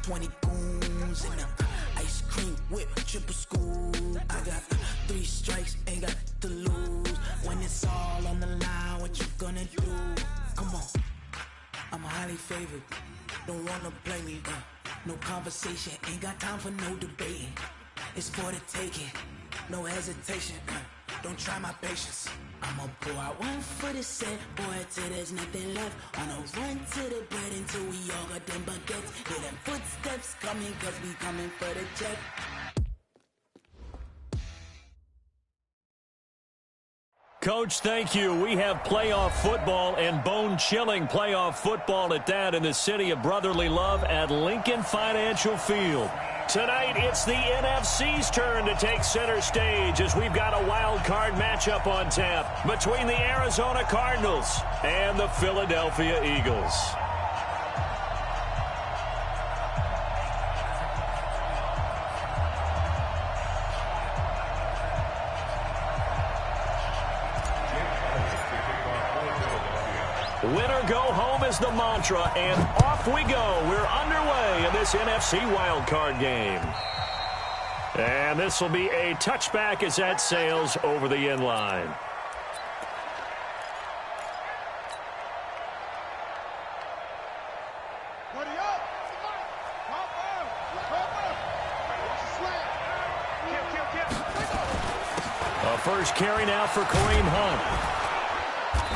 20 goons in them. Ice cream whip, triple scoop. I got 3 strikes, ain't got to lose. When it's all on the line, what you gonna do? Come on, I'm highly favored. Don't wanna play me, no conversation, ain't got time for no debating. It's for the taking, no hesitation. Don't try my patience. I'ma pour out one for the set, boy, till there's nothing left. On a run to the bread until we all got them baguettes. Hear them footsteps coming, cause we coming for the check. Coach, thank you. We have playoff football and bone-chilling playoff football at that in the city of brotherly love at Lincoln Financial Field. Tonight, it's the NFC's turn to take center stage as we've got a wild card matchup on tap between the Arizona Cardinals and the Philadelphia Eagles. Winner go home is the mantra, and off we go. We're underway in this NFC wildcard game. And this will be a touchback as that sails over the end line. A first carry now for Kareem Hunt.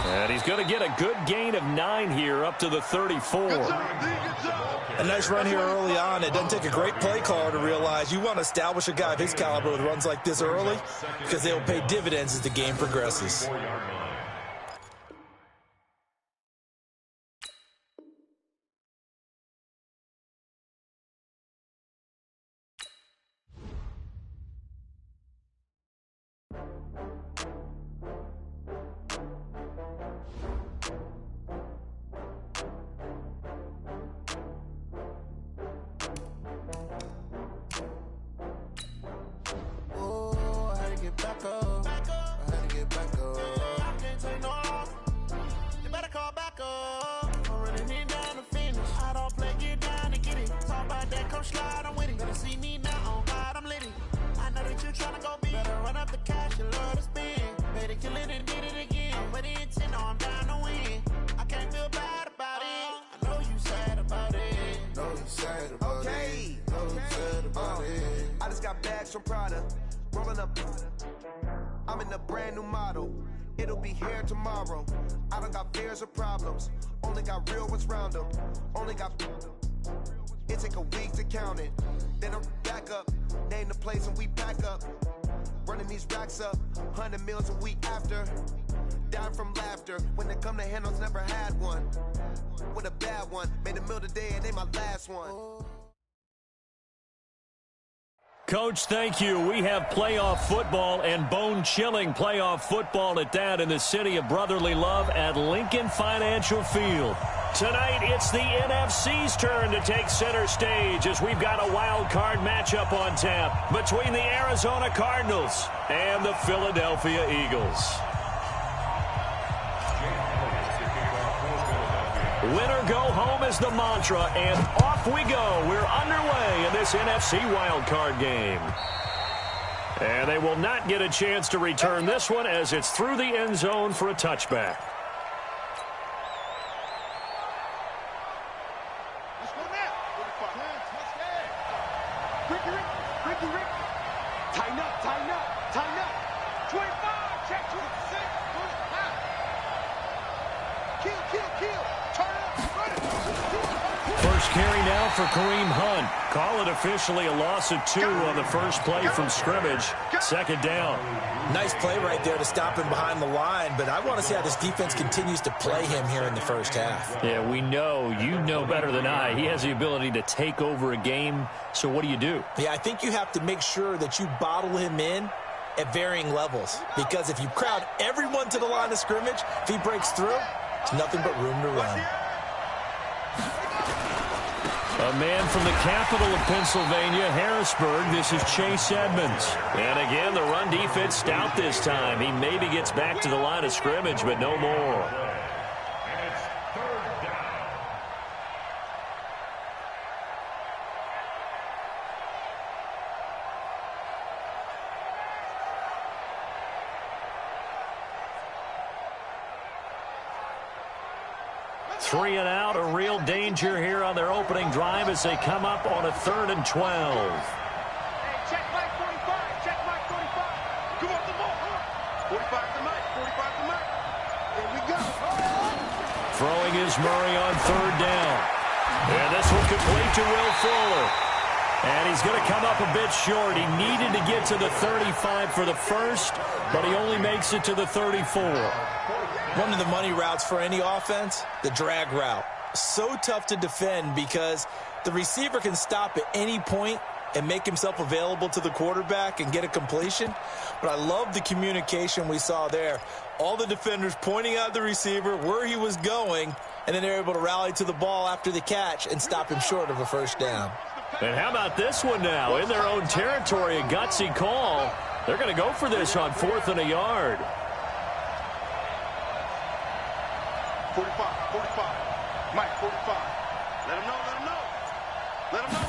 And he's going to get a good gain of 9 here up to the 34. A nice run here early on. It doesn't take a great play caller to realize you want to establish a guy of his caliber with runs like this early because they'll pay dividends as the game progresses. Coach, thank you. We have playoff football and bone-chilling playoff football at that in the city of brotherly love at Lincoln Financial Field. Tonight, it's the NFC's turn to take center stage as we've got a wild card matchup on tap between the Arizona Cardinals and the Philadelphia Eagles. Winner go home is the mantra, and off we go. We're underway in this NFC wildcard game. And they will not get a chance to return this one as it's through the end zone for a touchback. For Kareem Hunt. Call it officially a loss of 2 on the first play from scrimmage. Second down. Nice play right there to stop him behind the line, but I want to see how this defense continues to play him here in the first half. Yeah, we know. You know better than I. He has the ability to take over a game, so what do? Yeah, I think you have to make sure that you bottle him in at varying levels, because if you crowd everyone to the line of scrimmage, if he breaks through, it's nothing but room to run. A man from the capital of Pennsylvania, Harrisburg. This is Chase Edmonds. And again, the run defense stout this time. He maybe gets back to the line of scrimmage, but no more. 3 and out, a real danger here on their opening drive as they come up on a 3rd and 12. Check Mike 45. Check Mike 45. Come on, the ball. 45 to Mike. 45 to Mike. Here we go. Throwing is Murray on 3rd down. And this one complete to Will Fuller. And he's going to come up a bit short. He needed to get to the 35 for the first, but he only makes it to the 34. One of the money routes for any offense, the drag route. So tough to defend because the receiver can stop at any point and make himself available to the quarterback and get a completion. But I love the communication we saw there. All the defenders pointing out the receiver, where he was going, and then they're able to rally to the ball after the catch and stop him short of a first down. And how about this one now? In their own territory, a gutsy call. They're going to go for this on 4th and a yard. 45, 45. Mike, 45. Let him know, let him know. Let him know.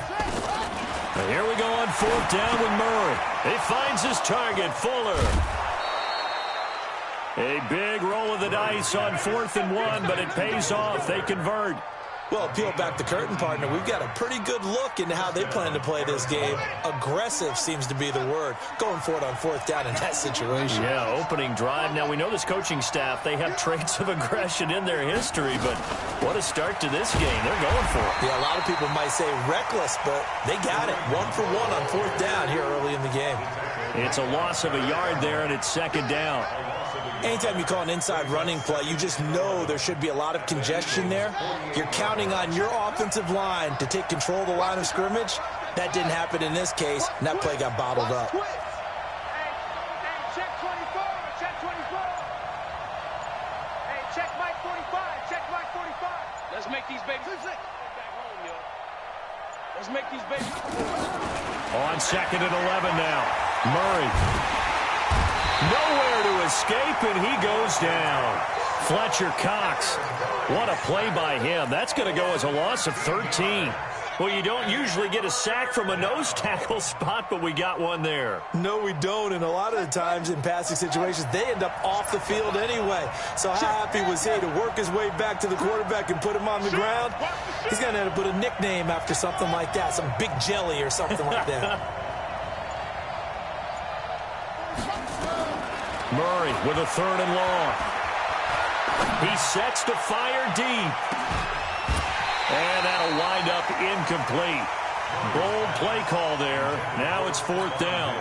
And here we go on 4th down with Murray. He finds his target, Fuller. A big roll of the dice on 4th and 1, but it pays off. They convert. Well, peel back the curtain, partner. We've got a pretty good look into how they plan to play this game. Aggressive seems to be the word. Going for it on 4th down in that situation. Yeah, opening drive. Now, we know this coaching staff, they have traits of aggression in their history, but what a start to this game. They're going for it. Yeah, a lot of people might say reckless, but they got it. 1 for 1 on 4th down here early in the game. It's a loss of a yard there, and it's 2nd down. Anytime you call an inside running play, you just know there should be a lot of congestion there. You're counting on your offensive line to take control of the line of scrimmage. That didn't happen in this case, and that play got bottled up. Hey, check 24. Check 24. Hey, check Mike 45. Check Mike 45. Let's make these babies. Back home, yo. Let's make these babies. On 2nd and 11 now. Murray. Nowhere to escape, and he goes down. Fletcher Cox. What a play by him. That's going to go as a loss of 13. Well, you don't usually get a sack from a nose tackle spot, but we got one there. No, we don't, and a lot of the times in passing situations, they end up off the field anyway. So how happy was he to work his way back to the quarterback and put him on the ground? He's going to have to put a nickname after something like that, some Big Jelly or something like that. Murray with a 3rd and long. He sets to fire deep. And that'll wind up incomplete. Bold play call there. Now it's 4th down.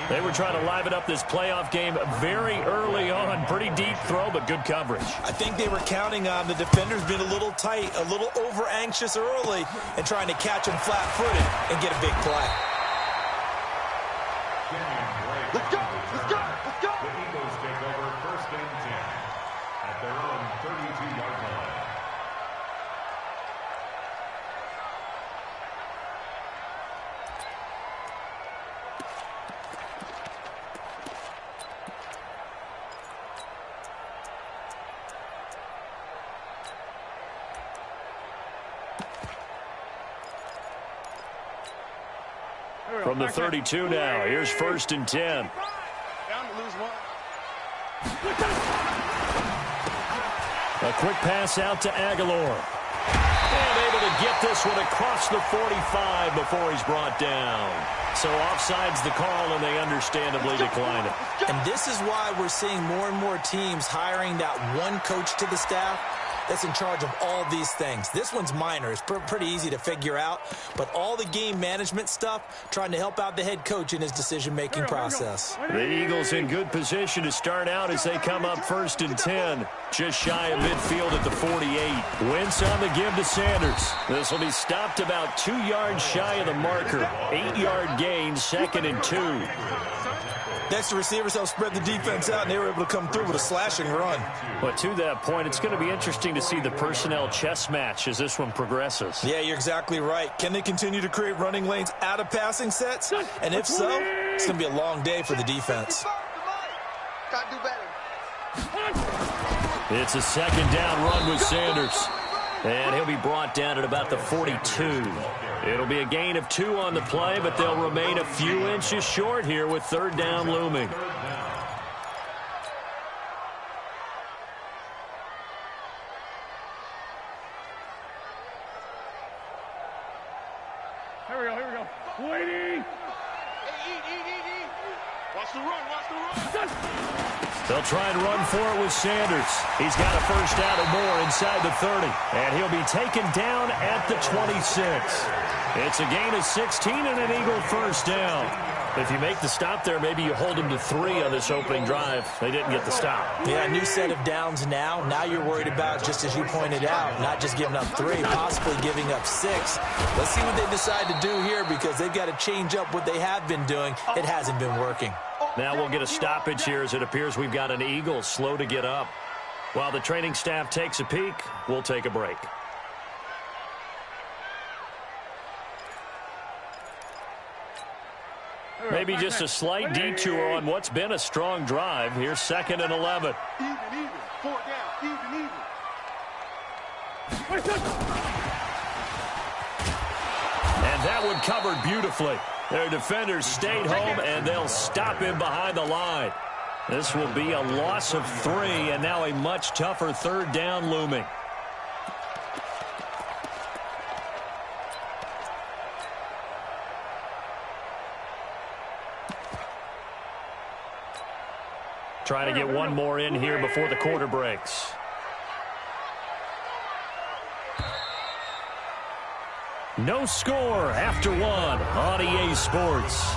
They were trying to liven up this playoff game very early on. Pretty deep throw, but good coverage. I think they were counting on the defenders being a little tight, a little over-anxious early, and trying to catch them flat-footed and get a big play. Let's go. Let's go. Let's go. The Eagles take over 1st and 10 at their own 32-yard line. From the 32 now, here's 1st and 10. Down to lose one. A quick pass out to Aguilar. And able to get this one across the 45 before he's brought down. So offside's the call, and they understandably decline it. And this is why we're seeing more and more teams hiring that one coach to the staff that's in charge of all these things. This one's minor. It's pretty easy to figure out. But all the game management stuff, trying to help out the head coach in his decision-making process. The Eagles in good position to start out as they come up 1st and 10. Just shy of midfield at the 48. Wentz on the give to Sanders. This will be stopped about 2 yards shy of the marker. 8-yard gain, 2nd and 2. Next, the receivers helped spread the defense out, and they were able to come through with a slashing run. But to that point, it's going to be interesting to see the personnel chess match as this one progresses. Yeah, you're exactly right. Can they continue to create running lanes out of passing sets? And if so, it's going to be a long day for the defense. Gotta do better. It's a 2nd down run with Sanders. And he'll be brought down at about the 42. It'll be a gain of 2 on the play, but they'll remain a few inches short here with 3rd down looming. Here we go. Waiting. Hey, eat. Watch the run. They'll try and run for it with Sanders. He's got a first down and more inside the 30. And he'll be taken down at the 26. It's a gain of 16 and an Eagle first down. If you make the stop there, maybe you hold them to 3 on this opening drive. They didn't get the stop. Yeah, new set of downs now. Now you're worried about, just as you pointed out, not just giving up 3, possibly giving up 6. Let's see what they decide to do here, because they've got to change up what they have been doing. It hasn't been working. Now we'll get a stoppage here, as it appears we've got an Eagle slow to get up. While the training staff takes a peek, we'll take a break. Maybe just a slight detour on what's been a strong drive. Here's 2nd and 11. Even. 4 down. Even. And that one covered beautifully. Their defenders stayed home, and they'll stop him behind the line. This will be a loss of 3, and now a much tougher 3rd down looming. Trying to get one more in here before the quarter breaks. No score after 1 on EA Sports.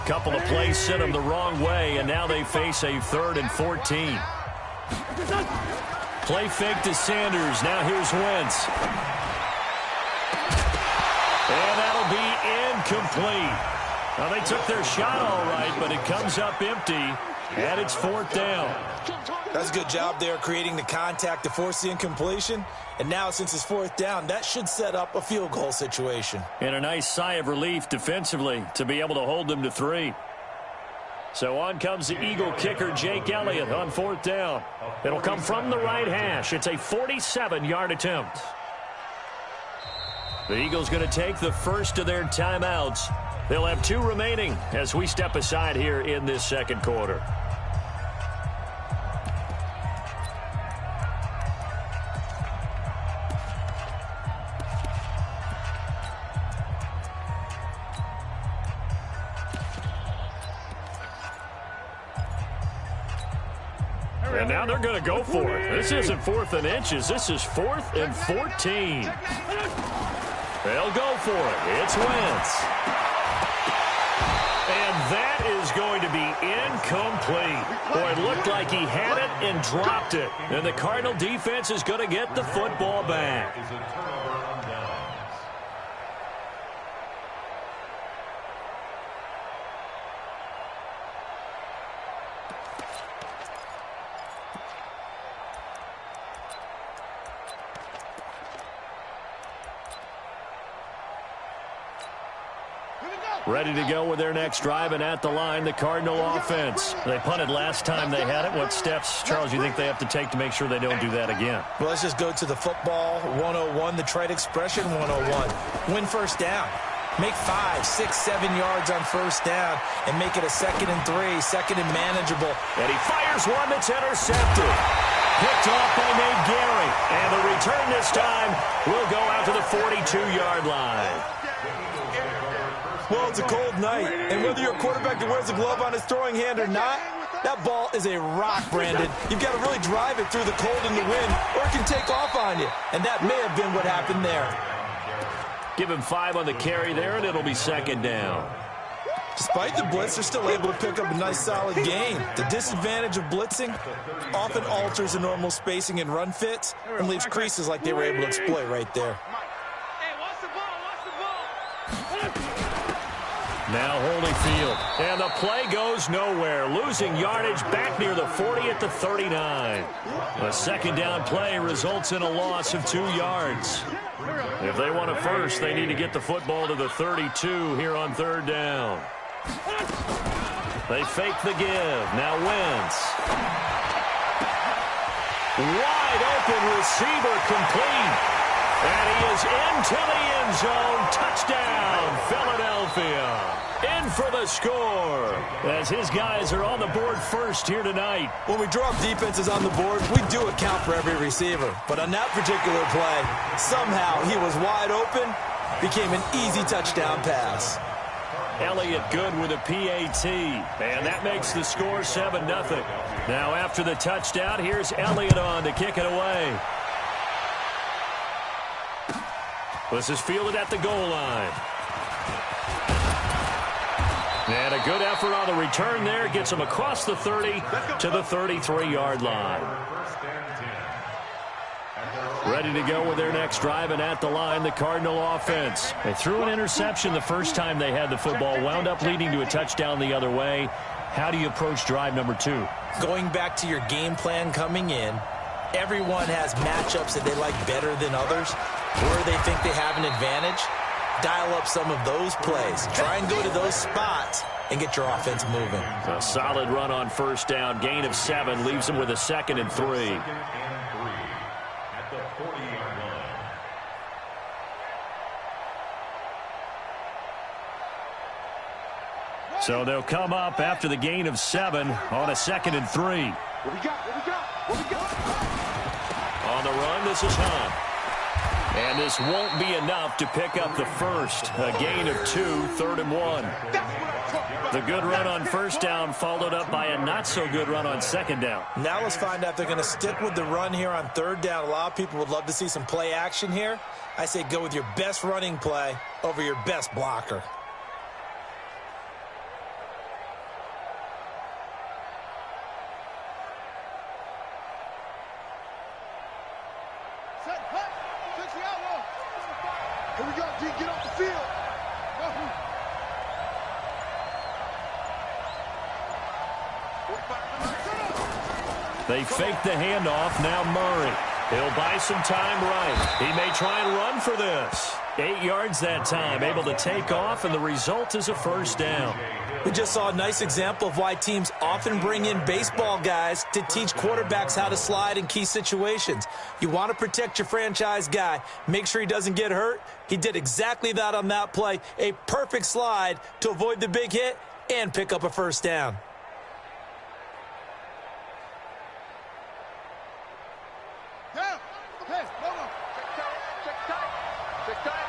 Couple of plays sent them the wrong way, and now they face a 3rd and 14. Play fake to Sanders. Now here's Wentz. And that'll be incomplete. Now they took their shot all right, but it comes up empty, and it's 4th down. That's a good job there creating the contact to force the incompletion. And now, since it's 4th down, that should set up a field goal situation. And a nice sigh of relief defensively to be able to hold them to 3. So on comes the Eagle kicker, Jake Elliott, on 4th down. It'll come from the right hash. It's a 47-yard attempt. The Eagles going to take the first of their timeouts. They'll have 2 remaining as we step aside here in this 2nd quarter. And now they're going to go for it. This isn't 4th and inches. This is 4th and 14. They'll go for it. It's Wentz. And that is going to be incomplete. Boy, it looked like he had it and dropped it. And the Cardinal defense is going to get the football back. Ready to go with their next drive, and at the line, the Cardinal offense. They punted last time they had it. What steps, Charles, you think they have to take to make sure they don't do that again? Well, let's just go to the football 101, the trade expression 101. Win first down. Make 5, 6, 7 yards on first down and make it a 2nd and 3, 2nd and manageable. And he fires one that's intercepted. Picked off by Nate Gary. And the return this time will go out to the 42-yard line. Well, it's a cold night, and whether you're a quarterback that wears a glove on his throwing hand or not, that ball is a rock, Brandon. You've got to really drive it through the cold and the wind, or it can take off on you. And that may have been what happened there. Give him 5 on the carry there, and it'll be 2nd down. Despite the blitz, they're still able to pick up a nice, solid gain. The disadvantage of blitzing often alters the normal spacing and run fits and leaves creases like they were able to exploit right there. Hey, watch the ball. Now holding field. And the play goes nowhere. Losing yardage back near the 40 at the 39. A 2nd down play results in a loss of 2 yards. If they want a first, they need to get the football to the 32 here on 3rd down. They fake the give. Now Wentz. Wide open receiver complete. And he is into the end zone. Touchdown, Philadelphia. In for the score as his guys are on the board first here tonight. When we draw up defenses on the board, we do account for every receiver. But on that particular play, somehow he was wide open, became an easy touchdown pass. Elliott good with a PAT, and that makes the score 7-0. Now after the touchdown, here's Elliott on to kick it away. This is fielded at the goal line. And a good effort on the return there. Gets him across the 30 to the 33-yard line. Ready to go with their next drive, and at the line, the Cardinal offense. They threw an interception the first time they had the football, wound up leading to a touchdown the other way. How do you approach drive number 2? Going back to your game plan coming in, everyone has matchups that they like better than others, where they think they have an advantage. Dial up some of those plays. Try and go to those spots and get your offense moving. A solid run on first down. Gain of 7 leaves them with a 2nd and 3. At the 40-yard line. So they'll come up after the gain of 7 on a 2nd and 3. What we got? What we got? What we got? On the run, this is Hunt. And this won't be enough to pick up the first. A gain of 2, 3rd and 1. The good run on first down followed up by a not-so-good run on 2nd down. Now let's find out if they're going to stick with the run here on 3rd down. A lot of people would love to see some play action here. I say go with your best running play over your best blocker. Here we go, D. Get off the field. They fake the handoff. Now Murray. He'll buy some time right. He may try and run for this. 8 yards that time. Able to take off, and the result is a first down. We just saw a nice example of why teams often bring in baseball guys to teach quarterbacks how to slide in key situations. You want to protect your franchise guy. Make sure he doesn't get hurt. He did exactly that on that play. A perfect slide to avoid the big hit and pick up a first down. Down. Hey, no. Check tight. Check tight.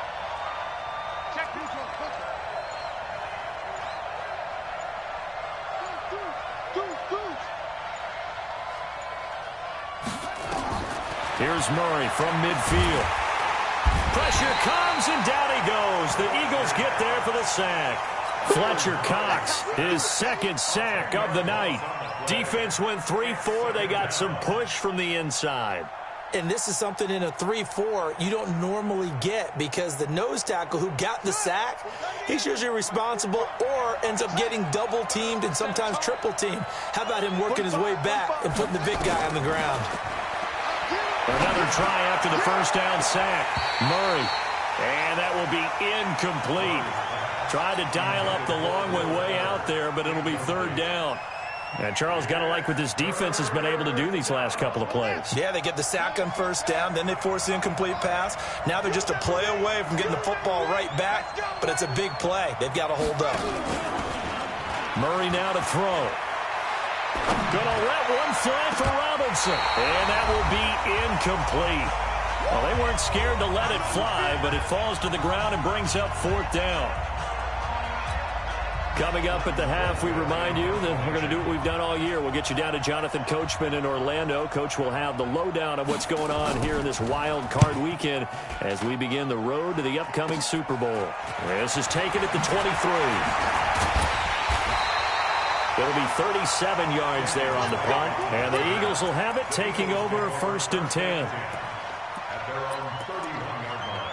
Check neutral. Here's Murray from midfield. Pressure comes, and down he goes. The Eagles get there for the sack. Fletcher Cox, his 2nd sack of the night. Defense went 3-4. They got some push from the inside. And this is something in a 3-4 you don't normally get, because the nose tackle who got the sack, he's usually responsible or ends up getting double teamed and sometimes triple teamed. How about him working his way back and putting the big guy on the ground? Another try after the first down sack. Murray. And that will be incomplete. Tried to dial up the long one way out there, but it'll be 3rd down. And Charles, got to like what this defense has been able to do these last couple of plays. Yeah, they get the sack on first down, then they force the incomplete pass. Now they're just a play away from getting the football right back, but it's a big play. They've got to hold up. Murray now to throw. Gonna let one fly for Robinson. And that will be incomplete. Well, they weren't scared to let it fly, but it falls to the ground and brings up 4th down. Coming up at the half, we remind you that we're going to do what we've done all year. We'll get you down to Jonathan Coachman in Orlando. Coach will have the lowdown of what's going on here in this wild card weekend as we begin the road to the upcoming Super Bowl. This is taken at the 23. It'll be 37 yards there on the punt, and the Eagles will have it, taking over 1st and 10. At their own 31-yard line.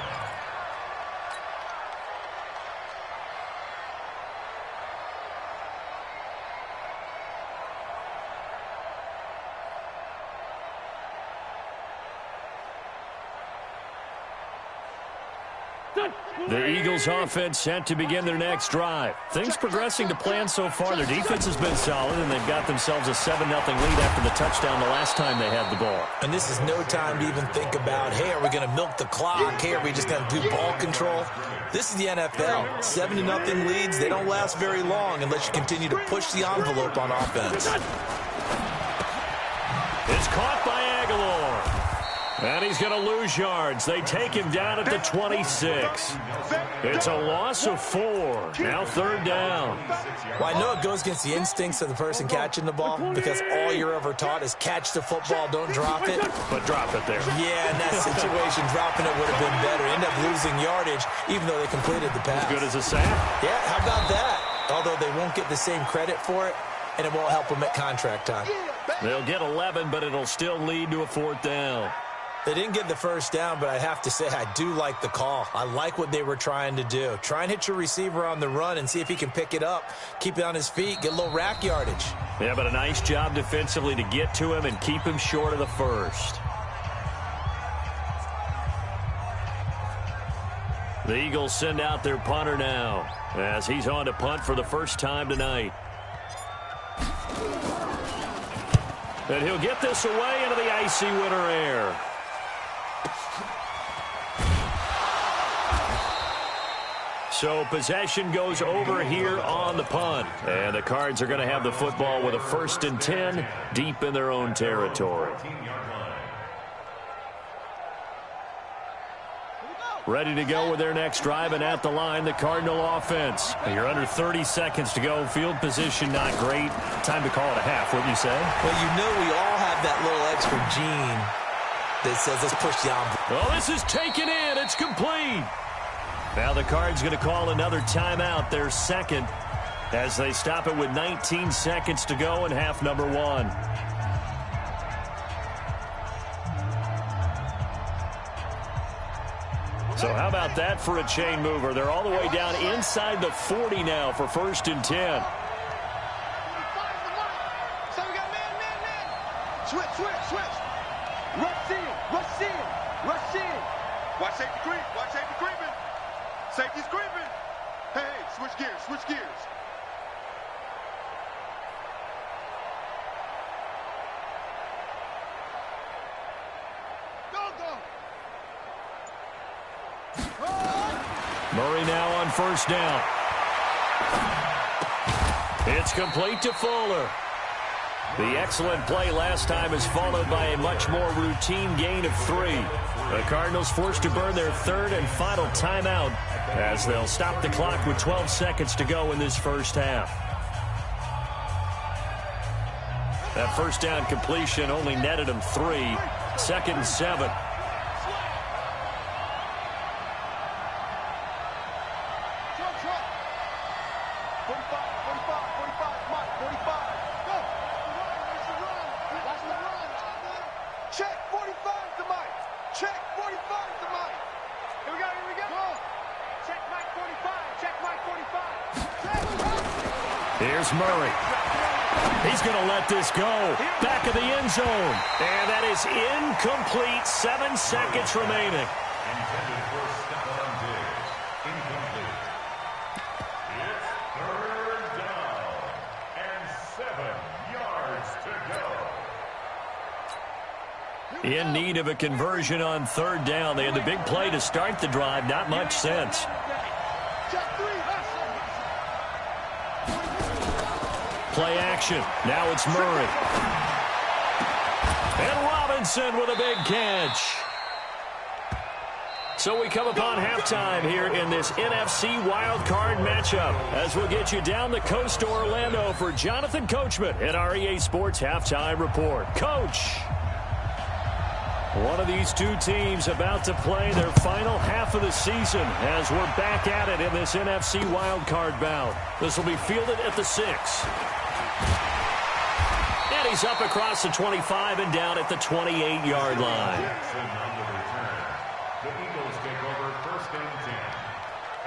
The Eagles offense set to begin their next drive. Things progressing to plan so far. Their defense has been solid, and they've got themselves a 7-0 lead after the touchdown the last time they had the ball. And this is no time to even think about, hey, are we going to milk the clock? Hey, are we just going to do ball control? This is the NFL. 7-0 leads, they don't last very long unless you continue to push the envelope on offense. It's caught by Aguilar. And he's going to lose yards. They take him down at the 26. It's a loss of 4. Now 3rd down. Well, I know it goes against the instincts of the person catching the ball because all you're ever taught is catch the football, don't drop it. But drop it there. Yeah, in that situation, dropping it would have been better. End up losing yardage even though they completed the pass. As good as a sack. Yeah, how about that? Although they won't get the same credit for it, and it won't help them at contract time. They'll get 11, but it'll still lead to a 4th down. They didn't get the first down, but I have to say I do like the call. I like what they were trying to do. Try and hit your receiver on the run and see if he can pick it up, keep it on his feet, get a little rack yardage. Yeah, but a nice job defensively to get to him and keep him short of the first. The Eagles send out their punter now as he's on to punt for the first time tonight. And he'll get this away into the icy winter air. So possession goes over here on the punt. And the Cards are going to have the football with a 1st and 10 deep in their own territory. Ready to go with their next drive, and at the line, the Cardinal offense. You're under 30 seconds to go. Field position not great. Time to call it a half, wouldn't you say? Well, you know we all have that little extra gene that says let's push the envelope. Well, this is taken in. It's complete. Now the Cards going to call another timeout, their second, as they stop it with 19 seconds to go in half number 1. So how about that for a chain mover? They're all the way down inside the 40 now for 1st and 10. So we got man. Switch. Rush in. Watch safety creeping. Safety's creeping. Hey, switch gears. Go. Murray now on 1st down. It's complete to Fuller. The excellent play last time is followed by a much more routine gain of 3. The Cardinals forced to burn their 3rd and final timeout as they'll stop the clock with 12 seconds to go in this first half. That 1st down completion only netted them 3. 2nd and 7. Here's Murray. He's going to let this go. Back of the end zone. And that is incomplete. 7 seconds remaining. Intended for Stephon Diggs. Incomplete. It's 3rd down and 7 yards to go. In need of a conversion on 3rd down. They had the big play to start the drive. Not much sense. Play action. Now it's Murray. And Robinson with a big catch. So we come upon halftime here in this NFC wildcard matchup as we'll get you down the coast to Orlando for Jonathan Coachman at our EA Sports Halftime Report. Coach, one of these two teams about to play their final half of the season as we're back at it in this NFC wildcard bout. This will be fielded at the 6. And he's up across the 25 and down at the 28-yard line. The Eagles take over 1st and 10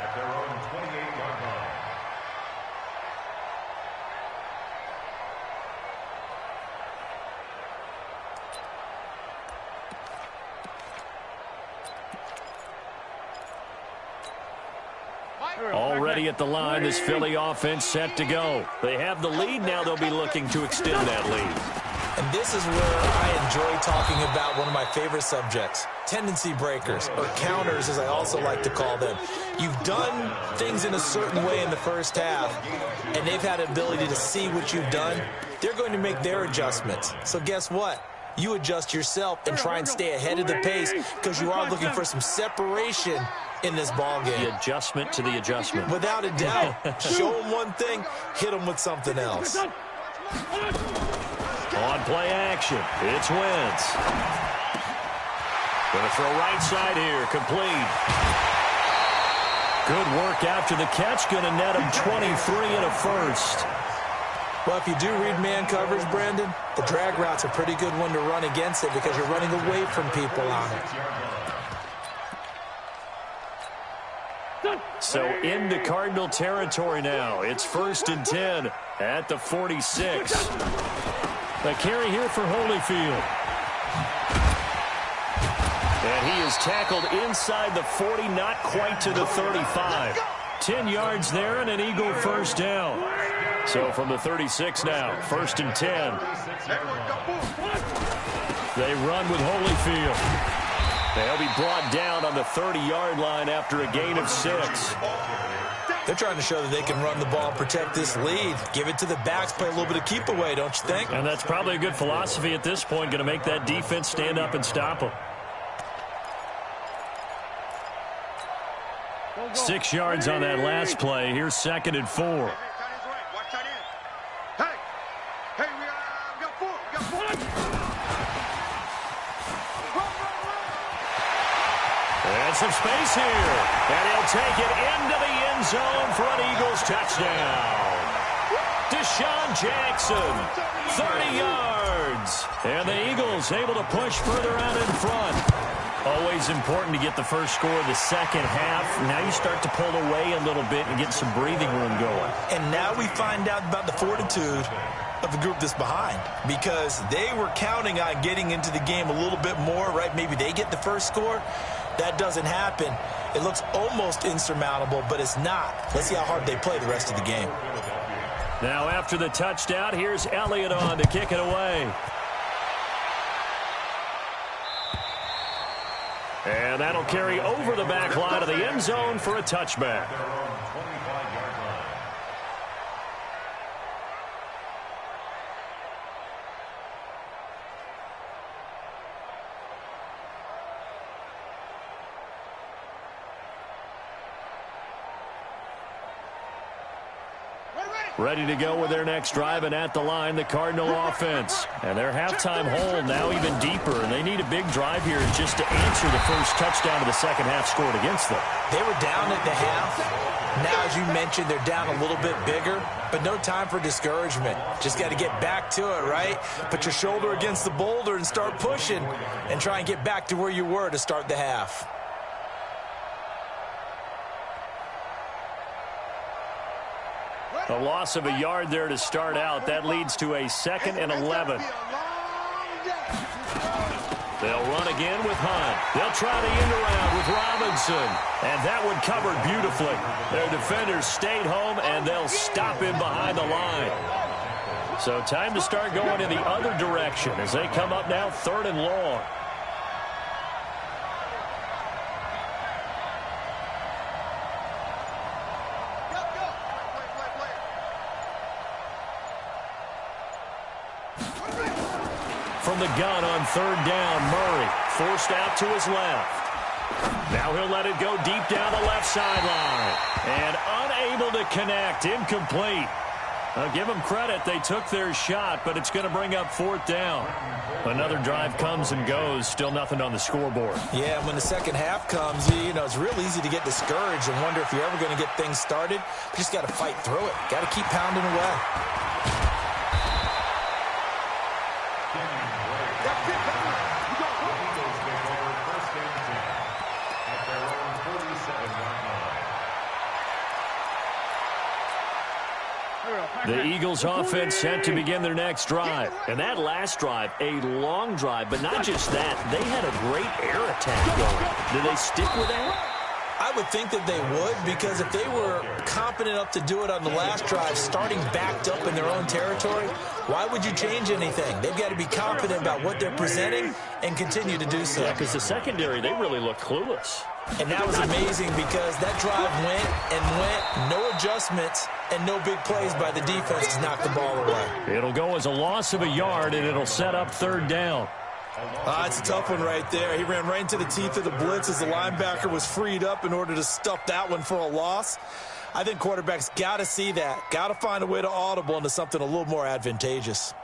at their own 28-yard line. ready at the line. This Philly offense set to go. They have the lead. Now they'll be looking to extend that lead. And this is where I enjoy talking about one of my favorite subjects, tendency breakers, or counters as I also like to call them. You've done things in a certain way in the first half, and they've had an ability to see what you've done. They're going to make their adjustments. So guess what? You adjust yourself and try and stay ahead of the pace because you are looking for some separation in this ball game. The adjustment to the adjustment. Without a doubt. Show them one thing, hit them with something else. On play action, it's Wentz. Going to throw right side here, complete. Good work after the catch, going to net him 23 and a first. Well, if you do read man coverage, Brandon, the drag route's a pretty good one to run against it because you're running away from people on it. So into Cardinal territory now. It's 1st and 10 at the 46. The carry here for Holyfield. And he is tackled inside the 40, not quite to the 35. 10 yards there and an Eagle first down. So from the 36 now, 1st and 10. They run with Holyfield. They'll be brought down on the 30-yard line after a gain of 6. They're trying to show that they can run the ball and protect this lead. Give it to the backs, play a little bit of keep away, don't you think? And that's probably a good philosophy at this point, going to make that defense stand up and stop them. 6 yards on that last play. Here's 2nd and 4. And some space here. And he'll take it into the end zone for an Eagles touchdown. Deshaun Jackson, 30 yards. And the Eagles able to push further out in front. Always important to get the first score of the second half. Now you start to pull away a little bit and get some breathing room going. And now we find out about the fortitude of the group that's behind, because they were counting on getting into the game a little bit more, right? Maybe they get the first score. That doesn't happen. It looks almost insurmountable, but it's not. Let's see how hard they play the rest of the game. Now after the touchdown, here's Elliott on to kick it away. And that'll carry over the back line of the end zone for a touchback. Ready to go with their next drive, and at the line, the Cardinal offense. And their halftime hole now even deeper, and they need a big drive here just to answer the first touchdown of the second half scored against them. They were down at the half. Now, as you mentioned, they're down a little bit bigger, but no time for discouragement. Just got to get back to it, right? Put your shoulder against the boulder and start pushing and try and get back to where you were to start the half. A loss of a yard there to start out. That leads to a 2nd and 11. They'll run again with Hunt. They'll try the end around with Robinson. And that one covered beautifully. Their defenders stayed home, and they'll stop him behind the line. So time to start going in the other direction as they come up now 3rd and long. From the gun on 3rd down, Murray forced out to his left. Now he'll let it go deep down the left sideline. And unable to connect, incomplete. I'll give them credit. They took their shot, but it's going to bring up 4th down. Another drive comes and goes. Still nothing on the scoreboard. Yeah, when the second half comes, you know, it's real easy to get discouraged and wonder if you're ever going to get things started. You just got to fight through it. Got to keep pounding away. The Eagles offense set to begin their next drive. And that last drive, a long drive, but not just that. They had a great air attack going. Do they stick with that? I would think that they would, because if they were competent enough to do it on the last drive, starting backed up in their own territory, why would you change anything? They've got to be confident about what they're presenting and continue to do so. Yeah, because the secondary, they really looked clueless. And that was amazing because that drive went and went, no adjustments, and no big plays by the defense to knock the ball away. It'll go as a loss of a yard, and it'll set up third down. It's a tough one right there. He ran right into the teeth of the blitz as the linebacker was freed up in order to stuff that one for a loss. I think quarterbacks got to see that, got to find a way to audible into something a little more advantageous.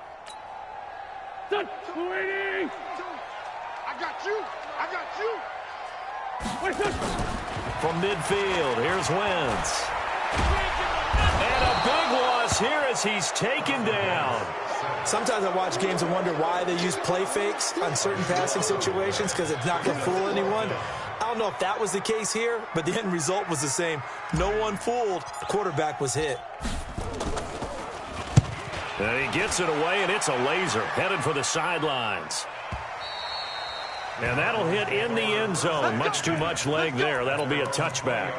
I got you. I got you. From midfield, here's Wentz. And a big loss here as he's taken down. Sometimes I watch games and wonder why they use play fakes on certain passing situations, because it's not going to fool anyone. I don't know if that was the case here, but the end result was the same. No one fooled. The quarterback was hit. And he gets it away, and it's a laser headed for the sidelines. And that'll hit in the end zone. Much too much leg there. That'll be a touchback.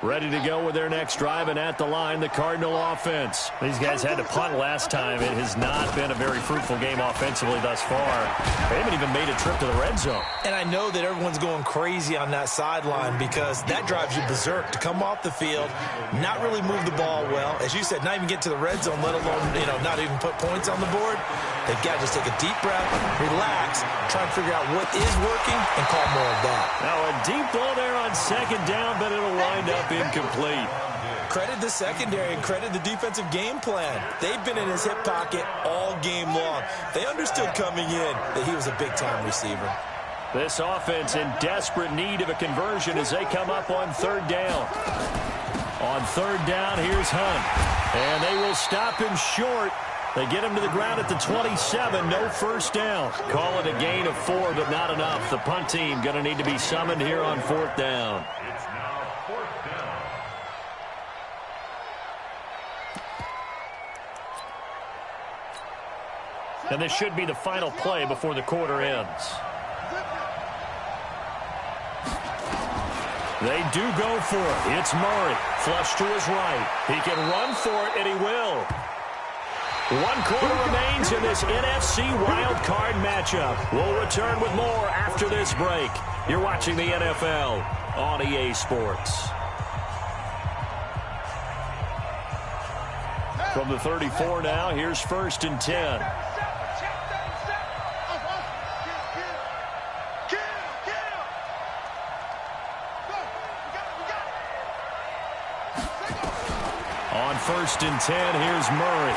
Ready to go with their next drive, and at the line, the Cardinal offense. These guys had to punt last time. It has not been a very fruitful game offensively thus far. They haven't even made a trip to the red zone. And I know that everyone's going crazy on that sideline because that drives you berserk to come off the field, not really move the ball well. As you said, not even get to the red zone, let alone, not even put points on the board. They've got to just take a deep breath, relax, try and figure out what is working, and call more of that. Now a deep ball there on second down, but it'll wind up incomplete. Credit the secondary and credit the defensive game plan. They've been in his hip pocket all game long. They understood coming in that he was a big-time receiver. This offense in desperate need of a conversion as they come up on third down. On third down, here's Hunt. And they will stop him short. They get him to the ground at the 27. No first down. Call it a gain of 4, but not enough. The punt team going to need to be summoned here on fourth down. It's now fourth down. And this should be the final play before the quarter ends. They do go for it. It's Murray. Flush to his right. He can run for it, and he will. One quarter remains in this NFC Wild Card matchup. We'll return with more after this break. You're watching the NFL on EA Sports. From the 34 now, here's first and 10. On first and 10, here's Murray.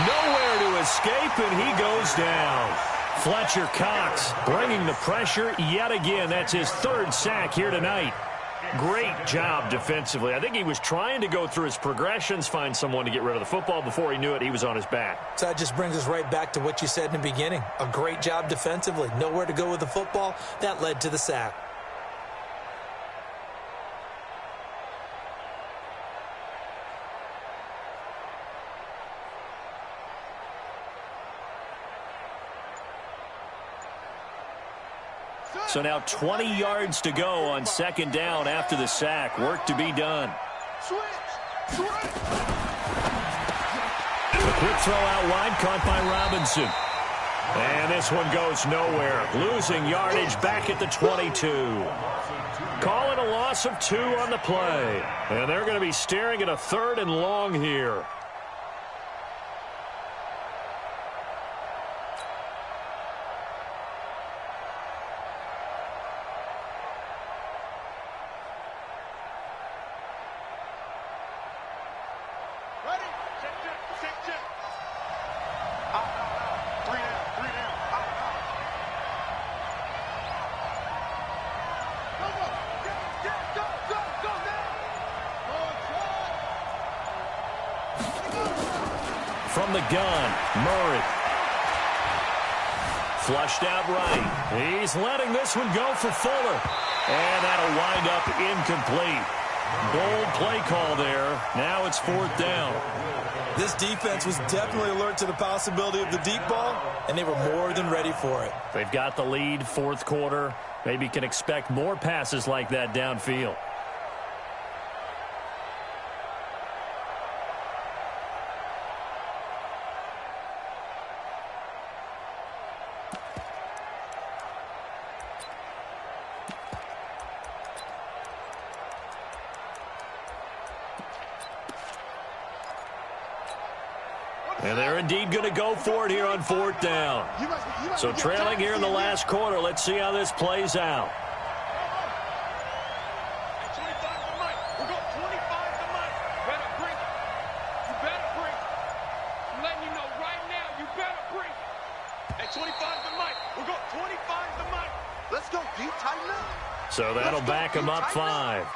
Nowhere to escape, and he goes down. Fletcher Cox bringing the pressure yet again. That's his third sack here tonight. Great job defensively. I think he was trying to go through his progressions, find someone to get rid of the football. Before he knew it, he was on his back. So that just brings us right back to what you said in the beginning. A great job defensively. Nowhere to go with the football. That led to the sack. So now 20 yards to go on second down after the sack. Work to be done. A quick throw out wide, caught by Robinson. And this one goes nowhere. Losing yardage back at the 22. Call it a loss of 2 on the play. And they're going to be staring at a third and long here. the gun. Murray. Flushed out right. He's letting this one go for Fuller. And that'll wind up incomplete. Bold play call there. Now it's 4th down. This defense was definitely alert to the possibility of the deep ball, and they were more than ready for it. They've got the lead, 4th quarter. Maybe can expect more passes like that downfield. And they're indeed going to go for it here on 4th down. So trailing here in the last quarter. Let's see how this plays out. 25 to Mike. We'll go 25 to Mike. Better bring it. You better bring it. I'm letting you know right now, you better bring it. At 25 to Mike. We'll go 25 to Mike. Let's go deep, tighten up. So that'll back him up 5.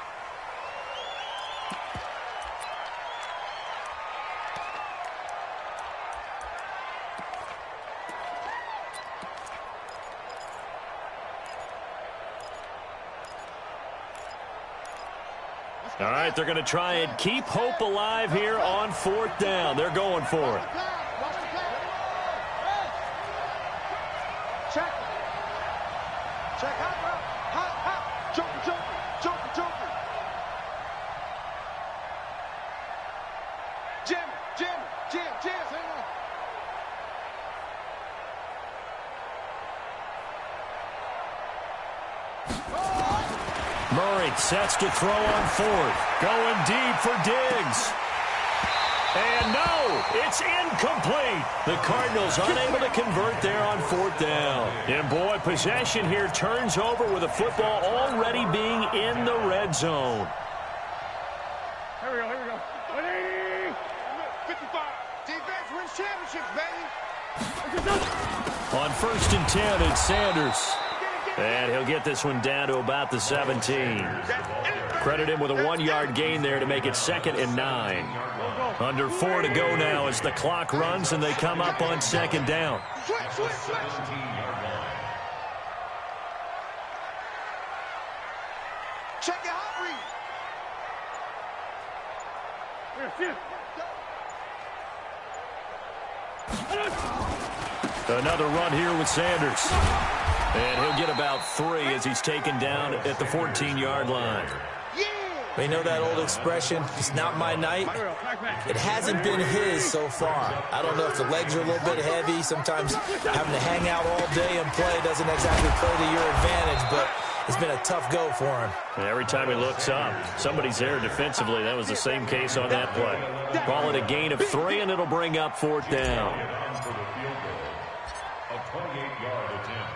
All right, they're going to try and keep hope alive here on 4th down. They're going for it. Check. Check. Hot. Joker. Jim. Murray sets to throw on 4th. Going deep for Diggs. And no, it's incomplete. The Cardinals unable to convert there on 4th down. And boy, possession here turns over with the football already being in the red zone. Here we go. 55. Defense wins championships, baby. On 1st and 10, it's Sanders. And he'll get this one down to about the 17. Credit him with a 1-yard gain there to make it 2nd and 9. Under 4 to go now as the clock runs and they come up on 2nd down. Switch. Check your hot read. Another run here with Sanders. And he'll get about 3 as he's taken down at the 14-yard line. You know that old expression, it's not my night? It hasn't been his so far. I don't know if the legs are a little bit heavy. Sometimes having to hang out all day and play doesn't exactly play to your advantage, but it's been a tough go for him. Every time he looks up, somebody's there defensively. That was the same case on that play. Call it a gain of 3, and it'll bring up 4th down. A 28-yard attempt.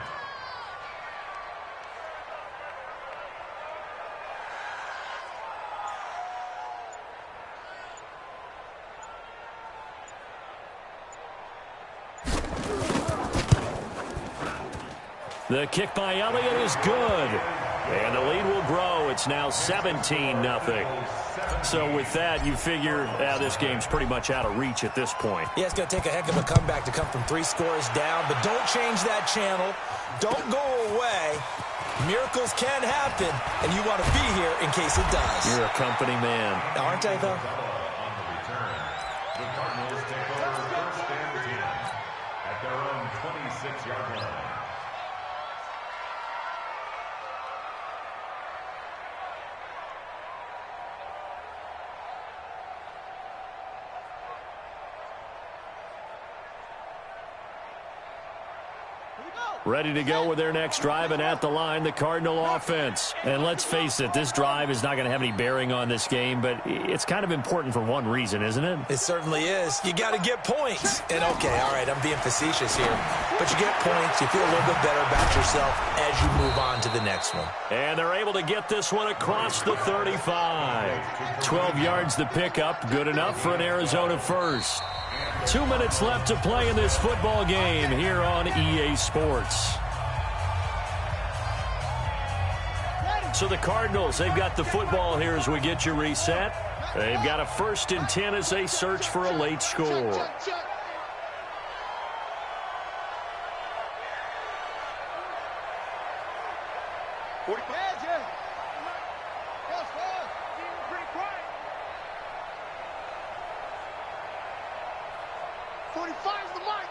The kick by Elliott is good. And the lead will grow. It's now 17-0. So with that, you figure this game's pretty much out of reach at this point. Yeah, it's going to take a heck of a comeback to come from 3 scores down, but don't change that channel. Don't go away. Miracles can happen, and you want to be here in case it does. You're a company man. Aren't I, though? On the return, the Cardinals take over 1st and 10 at their own 26-yard line. Ready to go with their next drive, and at the line, the Cardinal offense. And let's face it, this drive is not going to have any bearing on this game, but it's kind of important for one reason, isn't it? It certainly is. You got to get points. And okay, all right, I'm being facetious here, but you get points, you feel a little bit better about yourself as you move on to the next one. And they're able to get this one across the 35. 12 yards to pick up, good enough for an Arizona first. 2 minutes left to play in this football game here on EA Sports. So the Cardinals, they've got the football here as we get you reset. They've got a 1st and 10 as they search for a late score. 45. Yes, sir. Pretty quiet. 45 is the mic.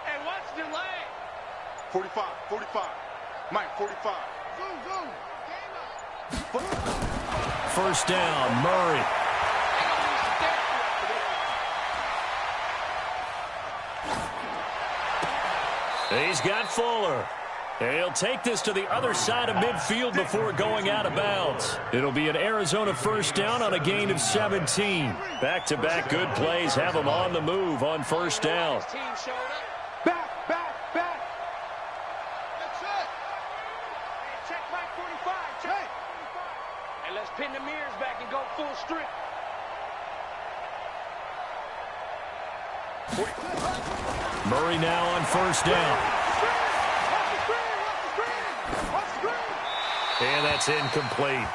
Hey, watch the leg. 45, 45. Mike, 45. Zoom. First down, Murray. He's got Fuller. He'll take this to the other side of midfield before going out of bounds. It'll be an Arizona first down on a gain of 17. Back-to-back good plays have them on the move on first down. Back. That's it. Check Mike 45. Check. And let's pin the mirrors back and go full strip. Murray now on first down. And that's incomplete.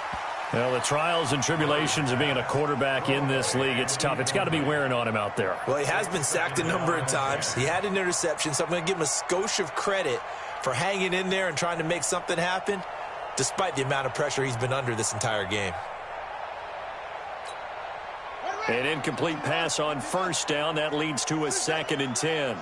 Well, the trials and tribulations of being a quarterback in this league, it's tough. It's got to be wearing on him out there. Well, he has been sacked a number of times. He had an interception, so I'm going to give him a skosh of credit for hanging in there and trying to make something happen, despite the amount of pressure he's been under this entire game. An incomplete pass on first down. That leads to a 2nd and 10.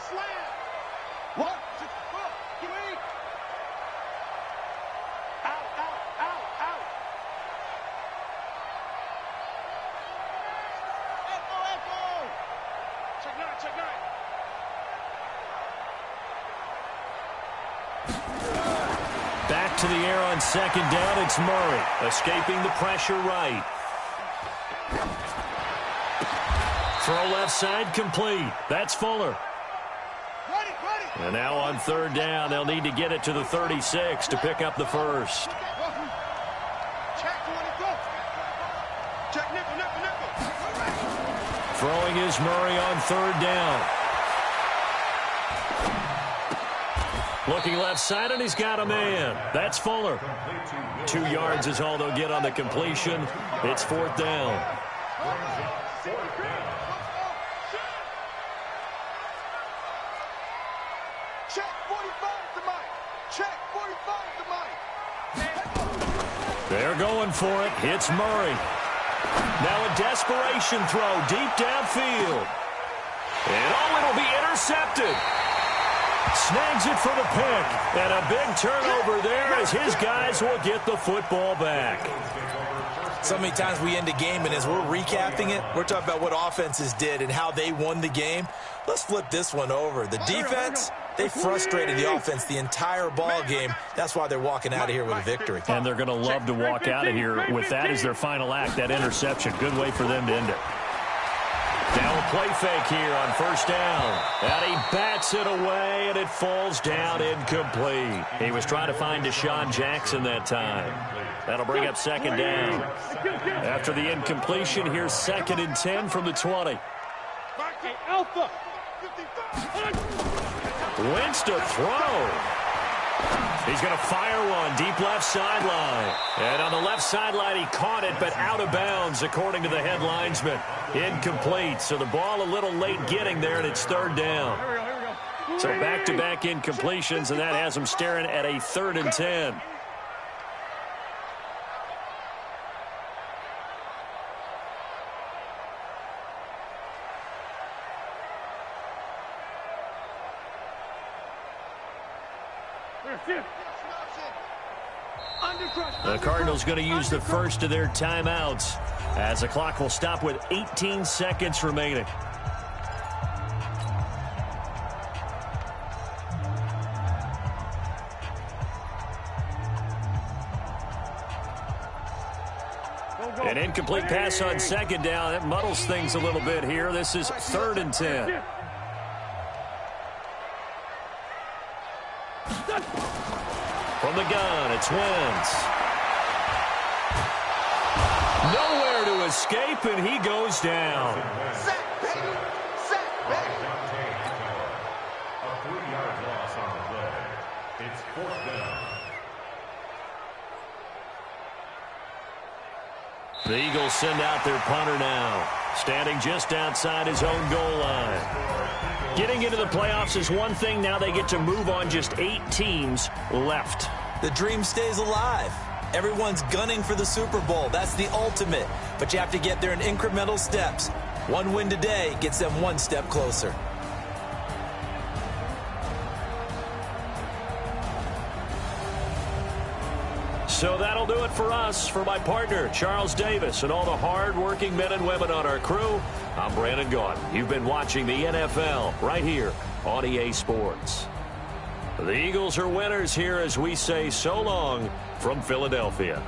Back to the air on 2nd down. It's Murray escaping the pressure right. Throw left side complete. That's Fuller. And now on 3rd down, they'll need to get it to the 36 to pick up the first. Throwing is Murray on 3rd down. Looking left side, and he's got a man. That's Fuller. 2 yards is all they'll get on the completion. It's 4th down. They're going for it. It's Murray. Now a desperation throw deep downfield. And it'll be intercepted. Snags it for the pick. And a big turnover there as his guys will get the football back. So many times we end a game, and as we're recapping it, we're talking about what offenses did and how they won the game. Let's flip this one over. The defense, they frustrated the offense the entire ball game. That's why they're walking out of here with a victory. And they're going to love to walk out of here with that as their final act, that interception. Good way for them to end it. Now a play fake here on first down. And he bats it away, and it falls down incomplete. He was trying to find Deshaun Jackson that time. That'll bring up 2nd down. After the incompletion, here's 2nd and 10 from the 20. Alpha. Wentz to throw. He's going to fire one deep left sideline. And on the left sideline, he caught it, but out of bounds, according to the head linesman. Incomplete. So the ball a little late getting there, and it's 3rd down. So back-to-back incompletions, and that has him staring at a 3rd and 10. The Cardinals going to use the first of their timeouts as the clock will stop with 18 seconds remaining. An incomplete pass on 2nd down. That muddles things a little bit here. This is 3rd and 10. From the gun, it's Wentz. Nowhere to escape, and he goes down. A 3-yard loss on the play. It's 4th down. The Eagles send out their punter now, standing just outside his own goal line. Getting into the playoffs is one thing. Now they get to move on. Just 8 teams left. The dream stays alive. Everyone's gunning for the Super Bowl. That's the ultimate. But you have to get there in incremental steps. One win today gets them one step closer. So that'll do it for us. For my partner, Charles Davis, and all the hard-working men and women on our crew, I'm Brandon Gaudin. You've been watching the NFL right here on EA Sports. The Eagles are winners here as we say so long from Philadelphia.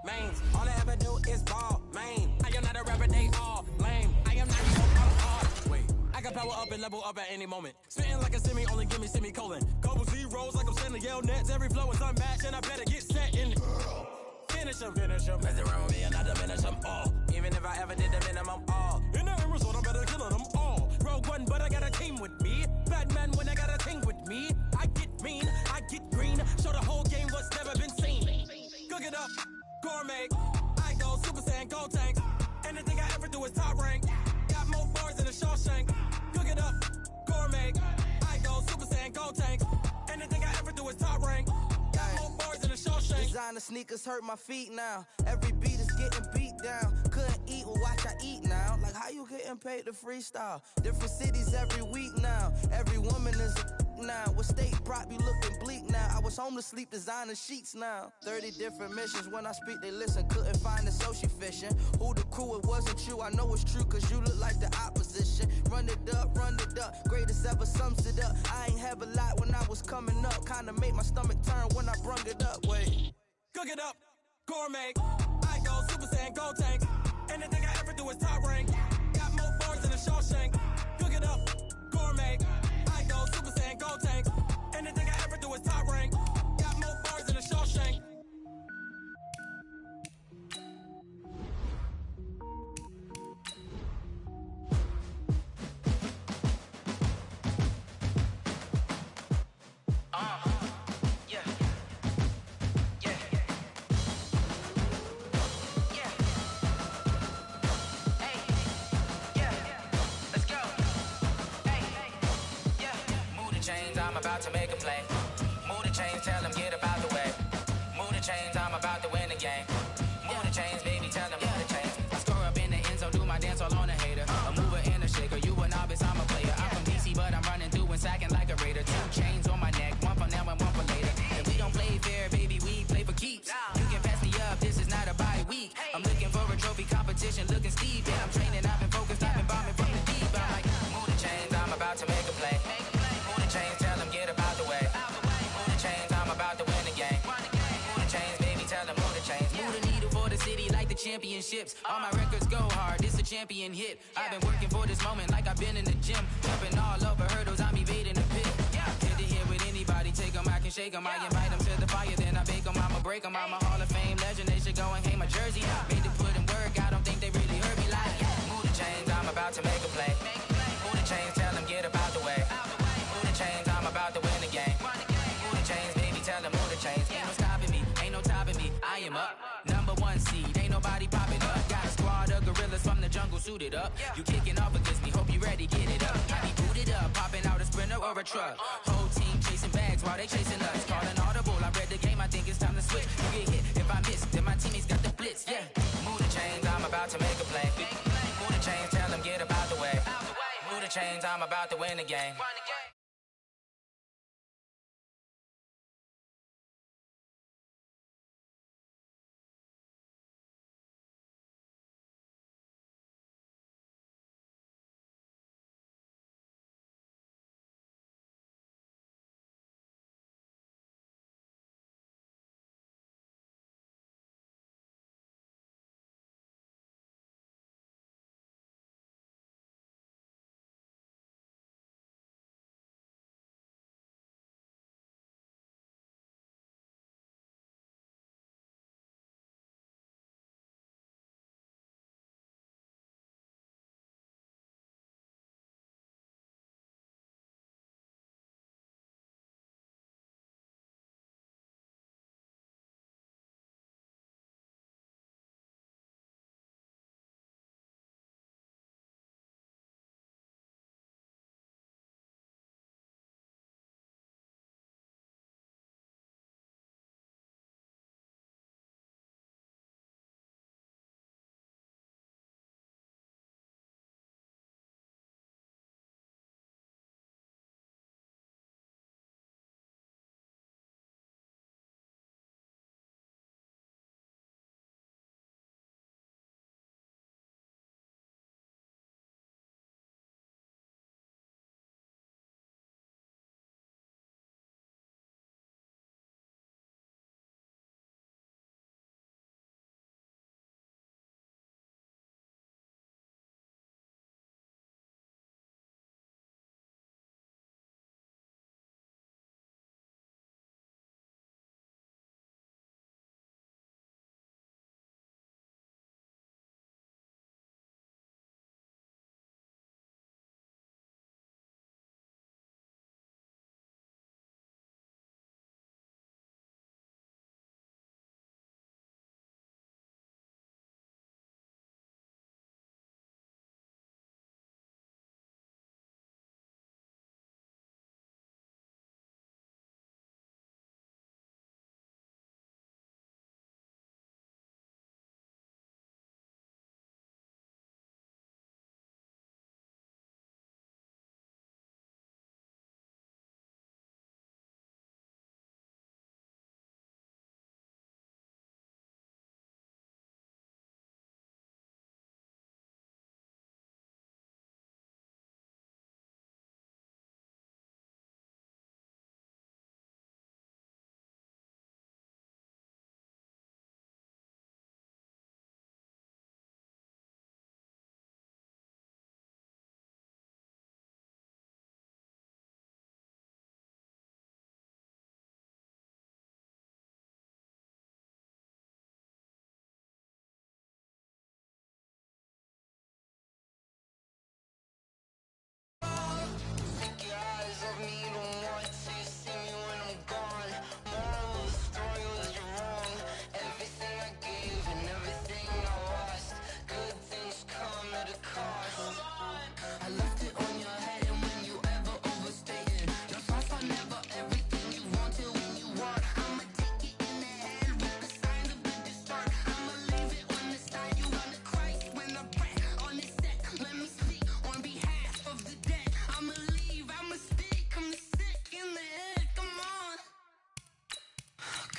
mains. All I ever do is ball, main. I am not a rapper, they all lame. I am not even wait. I can power up and level up at any moment. Spitting like a semi, only give me semicolon. Couple zeros like I'm sending yell nets. Every flow is unmatched and I better get set in. Finish them. Mess around with me and I diminish them all. Even if I ever did the minimum all. In the end result, I'm better killing them all. Rogue one, but I got a team with me. Batman when I got a team with me. I get mean, I get green. Show the whole game what's never been seen. Cook it up, gourmet. I go Super Saiyan, Gold Tank. Anything I ever do is top rank. Got more bars than a Shawshank. Cook it up, gourmet. I go Super Saiyan, Gold Tank. Anything I ever do is top rank. Got more bars than a Shawshank. Designer sneakers hurt my feet now. Every beat is getting beat down. Couldn't eat, well watch I eat now. Like how you getting paid to freestyle? Different cities every week now. Every woman is a now. What state prop you looking bleak now? I was home to sleep, designer sheets now. 30 different missions. When I speak they listen. Couldn't find it, so she fishing. Who the crew, it wasn't you. I know it's true cause you look like the opposition. Run it up. Greatest ever sums it up. I ain't have a lot when I was coming up. Kinda made my stomach turn when I brung it up. Wait. Cook it up, gourmet. I go Super Saiyan, Gold Tank. Anything I ever do is top rank. Got more bars than a Shawshank. Cook it up, gourmet. I go Super Saiyan, Gold Tank. Anything I ever do is top rank. Got more bars than a Shawshank. I'm about to make a play. Move the chains, tell them get about the way. Move the chains, I'm about to win the game. Move the chains, baby, tell them move the chains. I score up in the end zone, do my dance all on a hater. A mover and a shaker, you a novice, I'm a player. I'm from DC, but I'm running through and sacking like a raider. 2 chains on my neck, one for now and one for later. And we don't play fair, baby, we play for keeps. You can pass me up, this is not a bye week. I'm looking for a trophy competition, looking steep. And I'm training, I've been focused, I've been bombing from the deep. I'm like, move the chains, I'm about to make a play. Move the chains, tell them get about the way. Move the chains, I'm about to win the game. Move the chains, baby, tell them move the chains. Move the needle for the city like the championships. All my records go hard, this a champion hit. I've been working for this moment like I've been in the gym. Jumping all over hurdles, I'm evading the pit. Get to here with anybody, take them, I can shake them. I invite them to the fire, then I bake them, I'ma break them. I'm a Hall of Fame legend, they should go and hang my jersey. Made to put in work, I don't think they really heard me like. Move the chains, I'm about to make a play. Move the chains, tell them get about the way. Move the chains, I'm about to win the game. Move the chains, baby, tell them move the chains. Ain't no stopping me, ain't no topping me. I am up, #1 seed, ain't nobody popping up. Got a squad of gorillas from the jungle suited up. You kicking off against me, hope you ready, get it up. I be booted up, popping out a Sprinter or a truck. Whole team chasing bags while they chasing us. Call an audible, I read the game, I think it's time to switch. You get hit, if I miss, then my teammates got the blitz, yeah. Move the chains, I'm about to make a play. Move the chains, tell them get about the way. Move the chains, I'm about to win the game.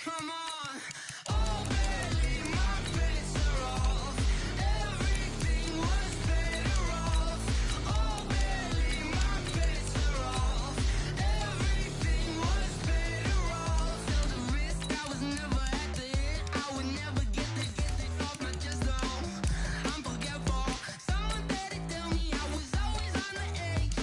Come on. Oh, barely, my bets are off. Everything was better off. Oh, barely, my bets are off. Everything was better off. Still the risk, I was never at the end. I would never get the off my chest, though. I'm forgetful. Someone better tell me I was always on the edge.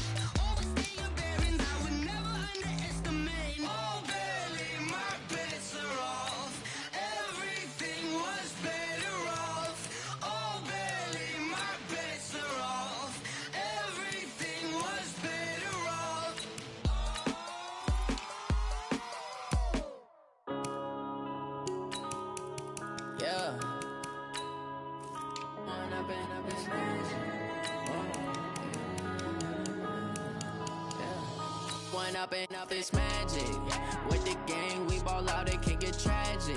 Overstay your bearings, I would never underestimate. Oh, barely, my bets are off. Everything was better off. Oh, barely, my bets are off. Everything was better off. Yeah. I've been smashing. One up and up is magic. With the gang, we ball out, it can get tragic.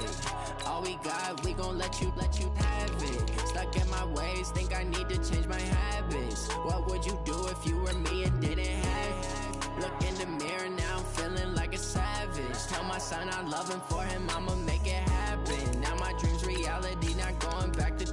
All we got, we gon' let you have it. Stuck in my ways, think I need to change my habits. What would you do if you were me and didn't have it? Look in the mirror now, I'm feeling like a savage. Tell my son I love him, for him I'ma make it happen. Now my dream's reality, not going back to.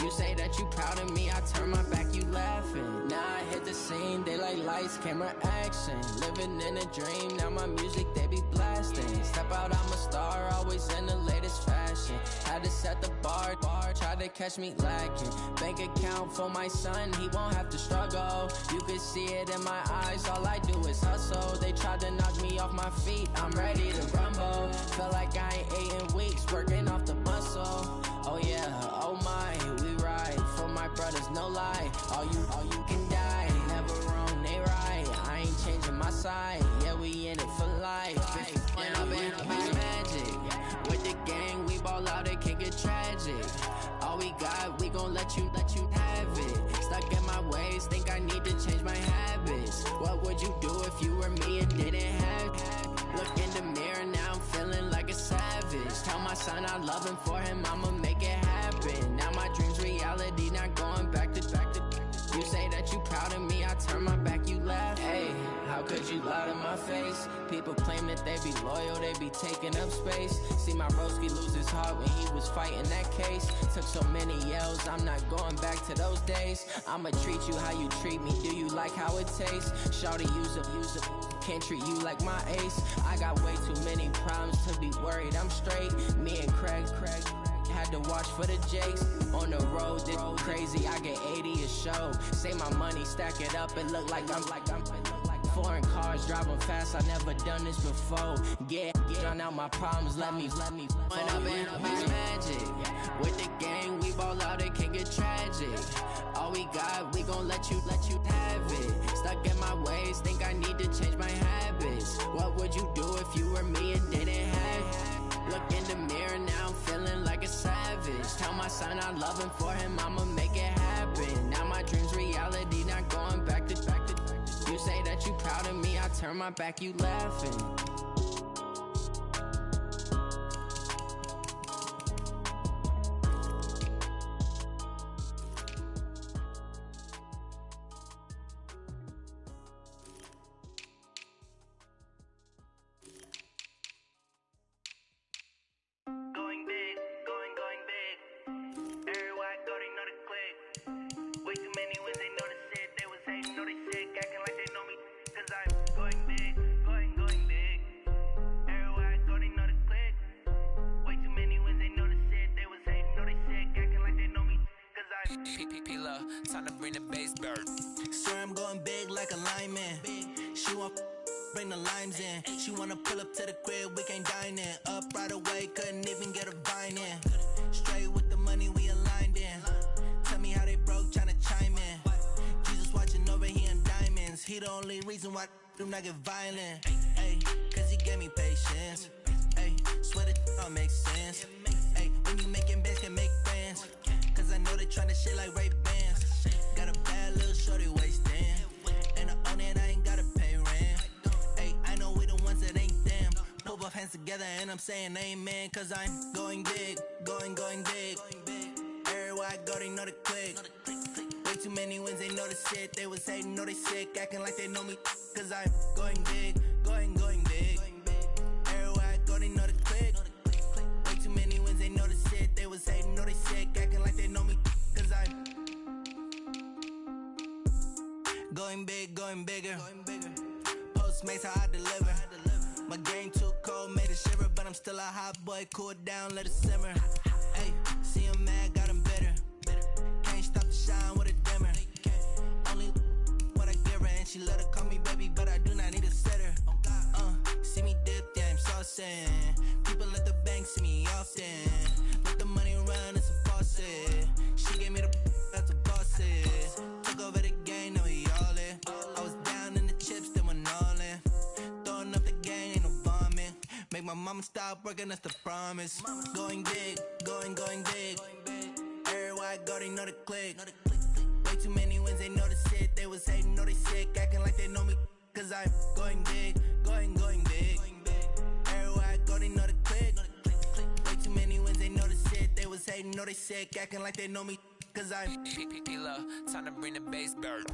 You say that you proud of me, I turn my back, you laughing. Now I hit the scene, they like lights, camera, action. Living in a dream, now my music, they be blasting. Step out, I'm a star, always in the latest fashion. Had to set the bar, try to catch me lacking. Bank account for my son, he won't have to struggle. You can see it in my eyes, all I do is hustle. They tried to knock me off my feet, I'm ready to rumble. Feel like I ain't ate in weeks, working off the muscle. Oh yeah, oh my, we ride for my brothers, no lie. All you can die, never wrong, they right. I ain't changing my side, yeah, we in it for life. And I've been magic. With the gang, we ball out, it can get tragic. All we got, we gon' let you have it. Stuck in my ways, think I need to change my habits. What would you do if you were me and didn't have it? Look in the mirror, now I'm feeling like a savage. Tell my son I love him, for him I'ma make it happen. Now my dream's reality, not going back to. You say that you proud of me, I turn my back, you laugh. Hey, how could you lie to my face? People claim that they be loyal, they be taking up space. See my broski lose his heart when he was fighting that case. Took so many yells, I'm not going back to those days. I'ma treat you how you treat me, do you like how it tastes? Shawty, use up, can't treat you like my ace. I got way too many problems to be worried, I'm straight. Me and Craig had to watch for the Jakes. On the road, this crazy, I get 80 a show. Say my money, stack it up, it look like I'm foreign cars, driving fast, I never done this before. Get drown out my problems, let me When I've been magic. With the gang, we ball out, it can get tragic. All we got, we gon' let you have it. Stuck in my ways, think I need to change my habits. What would you do if you were me and didn't have it? Look in the mirror, now I'm feeling like a savage. Tell my son I love him, for him I'ma make it happen. Now my dream's reality, not going back to. You say that you proud of me, I turn my back, you laughing. Time to bring the bass bird. Swear I'm going big like a lineman. She want bring the limes in. She wanna pull up to the crib, we can't dine in. Up right away, couldn't even get a vine in. Straight with the money, we aligned in. Tell me how they broke, tryna chime in. Jesus watching over, he in diamonds. He the only reason why do not get violent. Ay, cause he gave me patience. Ay, swear that all makes sense. Ay, when you making bands, can make friends. Cause I know they tryna shit like Ray-Bans. Got a bad little shorty wasting. And I own it, I ain't gotta pay rent. Ay, I know we the ones that ain't them. Pull both hands together and I'm saying amen. Cause I'm going big, going big. Everywhere I go, they know the click. Way too many wins, they know the shit. They was hating, know they sick, acting like they know me. Cause I'm going big, going big. Everywhere I go, they know the click. going big, going bigger. Postmates how I deliver. My game too cold, made it shiver, but I'm still a hot boy. Cool it down, let it simmer. Hey, see him mad, got him bitter. Can't stop the shine with a dimmer. Only what I give her, and she let her call me baby, but I do not need a sitter. See me dip, yeah, I'm saucing. People at the bank see me often. Let the money run, it's a faucet. She gave me the that's a boss is. Took over the game, now we all in. I was down in the chips, then went all in. Throwing up the game, ain't no bombing. Make my mama stop working, that's the promise. Going big, going big. Everywhere I go, they know the click. Way too many wins, they know the shit. They was hating, know they sick, acting like they know me. Cause I'm going big, going big. Everywhere I go, they know the click. Way too many wins, they know the shit. They was hating, know they sick, acting like they know me. Cause I'm P-P-P-Love, time to bring the bass bird.